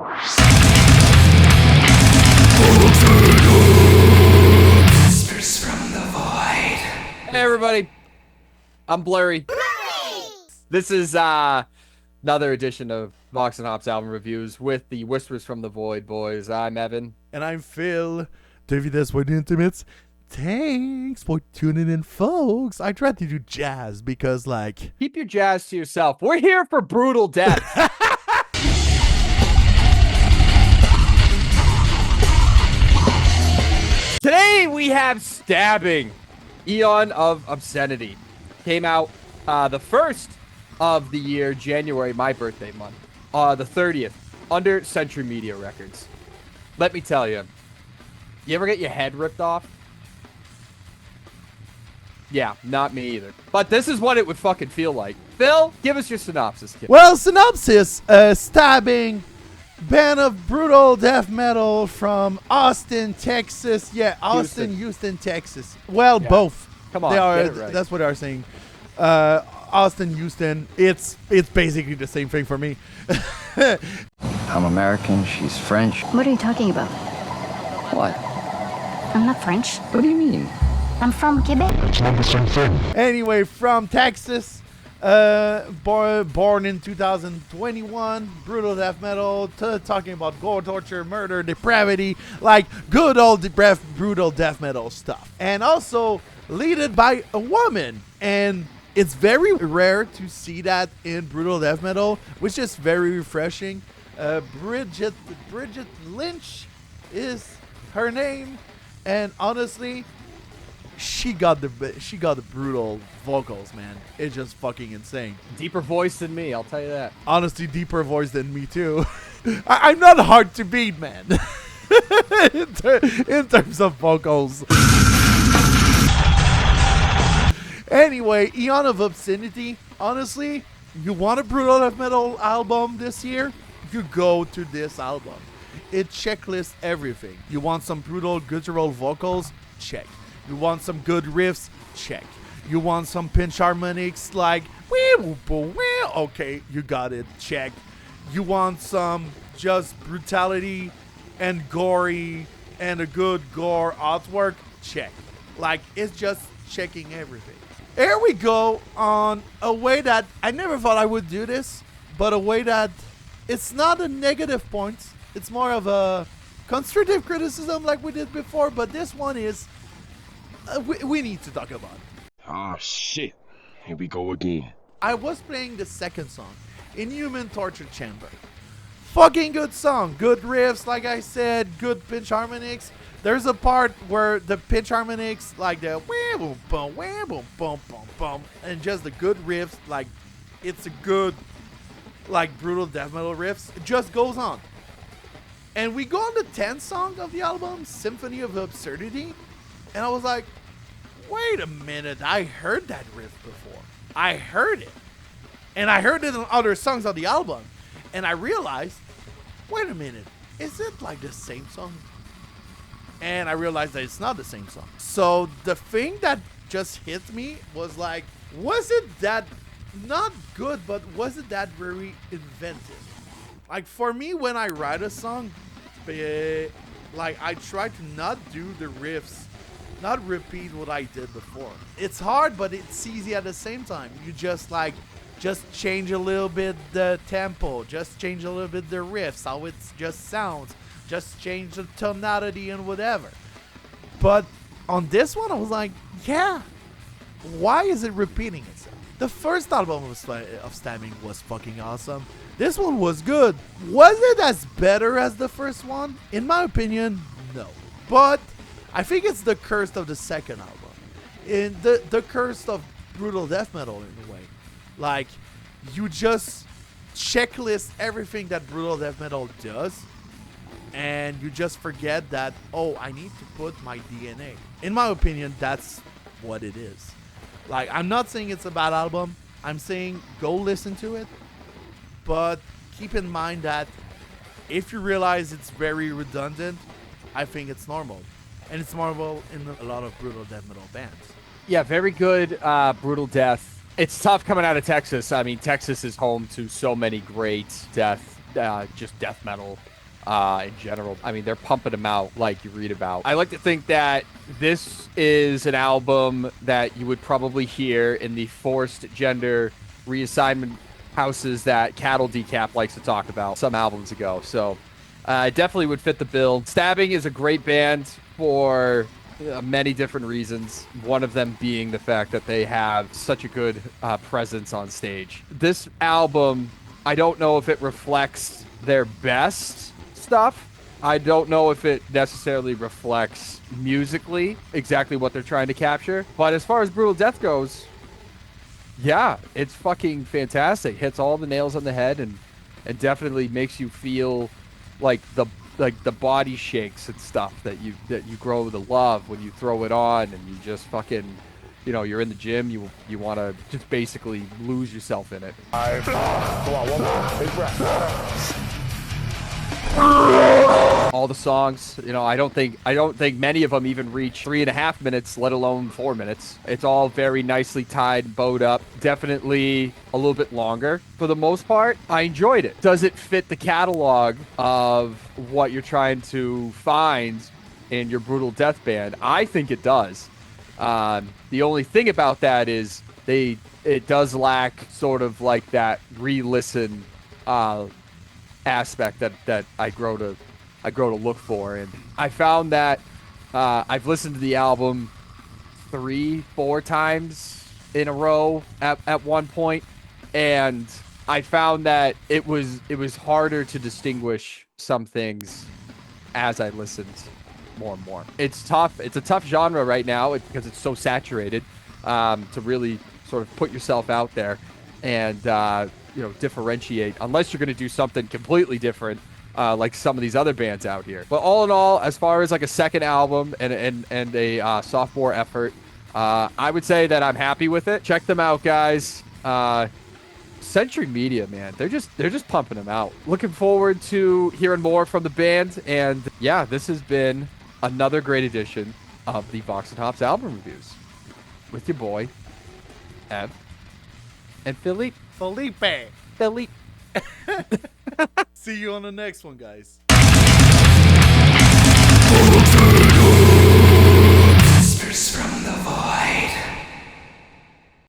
Whispers from the void. Hey everybody, I'm Blurry. This is another edition of Vox and Hops album reviews with the Whispers from the Void boys. I'm Evan. And I'm Phil. David S. Void Intimates. Thanks for tuning in, folks. I tried to do jazz because, like... Keep your jazz to yourself. We're here for brutal death. Today we have Stabbing, Eon of Obscenity. Came out the 1st of the year, January, my birthday month. The 30th, under Century Media Records. Let me tell you, you ever get your head ripped off? Yeah, not me either. But this is what it would fucking feel like. Phil, give us your synopsis, kid. Well, synopsis, Stabbing, band of brutal death metal from Austin, Texas. Yeah, Austin, Houston, Texas. Well, yeah. Both. Come on, they are. get it right. That's what they are saying. Austin, Houston. It's basically the same thing for me. I'm American. She's French. What are you talking about? What? I'm not French. What do you mean? I'm from Quebec. It's not the same thing. Anyway, from Texas, born in 2021, brutal death metal, talking about gore, torture, murder, depravity, like good old brutal death metal stuff. And also leaded by a woman. And it's very rare to see that in brutal death metal, which is very refreshing. Bridget Lynch is her name. And honestly, she got the brutal vocals, man. It's just fucking insane. Deeper voice than me, I'll tell you that. Honestly, deeper voice than me too. I'm not hard to beat, man. in terms of vocals. Anyway, Eon of Obscenity. Honestly, you want a brutal death metal album this year? You go to this album. It checklists everything. You want some brutal guttural vocals? Check. You want some good riffs? Check. You want some pinch harmonics like okay, you got it. Check. You want some just brutality and gory and a good gore artwork? Check. Like, it's just checking everything. Here we go on a way that I never thought I would do this, but a way that it's not a negative point. It's more of a constructive criticism like we did before, but this one is we need to talk about it. Ah, shit. Here we go again. I was playing the second song, Inhuman Torture Chamber. Fucking good song. Good riffs, like I said. Good pinch harmonics. There's a part where the pinch harmonics, like the wham boom boom boom boom boom boom, and just the good riffs, like it's a good, like brutal death metal riffs. It just goes on. And we go on the 10th song of the album, Symphony of Absurdity, and I was like, wait a minute, I heard that riff before. I heard it. And I heard it on other songs of the album. And I realized, wait a minute, is it like the same song? And I realized that it's not the same song. So the thing that just hit me was like, was it that not good, but was it that very inventive? Like, for me, when I write a song, like, I try to not do the riffs, not repeat what I did before. It's hard, but it's easy at the same time. You just change a little bit the tempo, just change a little bit the riffs, how it just sounds, just change the tonality and whatever. But on this one, I was like, yeah, why is it repeating itself? The first album of Stabbing was fucking awesome. This one was good. Was it as better as the first one? In my opinion, no. But I think it's the curse of the second album. In the curse of brutal death metal in a way. Like, you just checklist everything that brutal death metal does, and you just forget that, oh, I need to put my DNA. In my opinion, that's what it is. Like, I'm not saying it's a bad album. I'm saying go listen to it. But keep in mind that if you realize it's very redundant, I think it's normal. And it's normal in a lot of brutal death metal bands. Yeah, very good brutal death. It's tough coming out of Texas. I mean, Texas is home to so many great death just death metal in general. I mean, they're pumping them out like you read about. I like to think that this is an album that you would probably hear in the forced gender reassignment houses that Cattle Decap likes to talk about some albums ago. So it definitely would fit the bill. Stabbing is a great band for many different reasons. One of them being the fact that they have such a good presence on stage. This album, I don't know if it reflects their best stuff. I don't know if it necessarily reflects musically exactly what they're trying to capture. But as far as Brutal Death goes, yeah, it's fucking fantastic. Hits all the nails on the head and definitely makes you feel like the body shakes and stuff that you grow to love when you throw it on and you just fucking, you know, you're in the gym, you want to just basically lose yourself in it. All the songs, you know, I don't think many of them even reach 3.5 minutes, let alone 4 minutes. It's all very nicely tied, bowed up. Definitely a little bit longer. For the most part, I enjoyed it. Does it fit the catalog of what you're trying to find in your brutal death band? I think it does. The only thing about that is it does lack sort of like that re-listen aspect that I grow to look for. And I found that I've listened to the album 3-4 times in a row at one point, and I found that it was harder to distinguish some things as I listened more and more. It's tough. It's a tough genre right now because it's so saturated to really sort of put yourself out there and you know, differentiate, unless you're going to do something completely different like some of these other bands out here. But all in all, as far as like a second album and a sophomore effort, I would say that I'm happy with it. Check them out, guys. Century Media, man, they're just pumping them out. Looking forward to hearing more from the band. And yeah, this has been another great edition of the Vox and Hops album reviews with your boy Ev and Philippe. Felipe. Philippe. See you on the next one, guys.